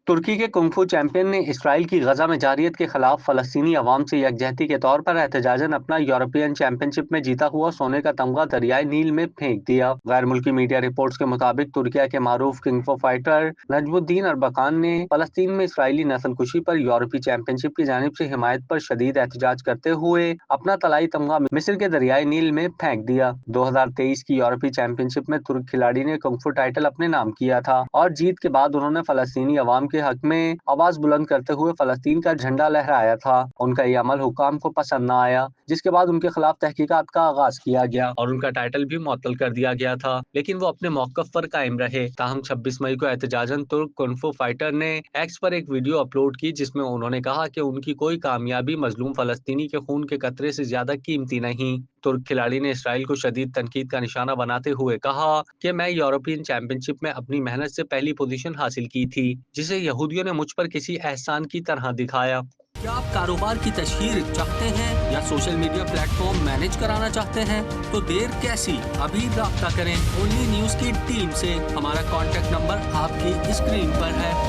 तुर्की के kung fu champion ने Israel की गजा में जारियत के खिलाफ फलस्तीनी अवाम से यकजहती के तौर पर एहतजाजन अपना यूरोपियन चैंपियनशिप में जीता हुआ सोने का तमगा दरियाई नील में फेंक दिया। गैर मुल्की मीडिया रिपोर्ट्स के मुताबिक तुर्किया के मारूफ किंगफो फाइटर नजमुद्दीन अरबकान ने फलस्तीन में इसराइली नस्लकुशी पर यूरोपीय चैंपियनशिप की जानिब से हिमायत पर शदीद एहतजाज करते हुए अपना तलाई तमगा मिस्र के दरियाई नील में फेंक दिया। 2023 की यूरोपीय चैंपियनशिप में तुर्क खिलाड़ी ने कुंफू टाइटल अपने नाम किया था और जीत के बाद उन्होंने फलस्तीनी अवाम के हक में आवाज बुलंद करते हुए फलस्तीन का झंडा लहराया था। उनका ये अमल हुकाम को पसंद न आया, जिसके बाद उनके खिलाफ तहकीकात का आगाज किया गया और उनका टाइटल भी मुअत्तल कर दिया गया था, लेकिन वो अपने मौक़िफ़ पर कायम रहे। ताहम 26 मई को एहतजाजन तुर्क कुंफू फाइटर ने एक्स पर एक वीडियो अपलोड की जिसमें उन्होंने कहा कि उनकी कोई कामयाबी मजलूम फलस्तीनी के खून के कतरे से ज्यादा कीमती नहीं। तुर्क खिलाड़ी ने इसराइल को शदीद तनकीद का निशाना बनाते हुए कहा कि मैं यूरोपियन चैंपियनशिप में अपनी मेहनत से पहली पोजीशन हासिल की थी, जिसे यहूदियों ने मुझ पर किसी एहसान की तरह दिखाया। क्या आप कारोबार की तशहीर चाहते हैं या सोशल मीडिया प्लेटफॉर्म मैनेज कराना चाहते हैं? तो देर कैसी, अभी राब्ता करें ओनली न्यूज की टीम से। हमारा कॉन्टेक्ट नंबर आपकी स्क्रीन पर है।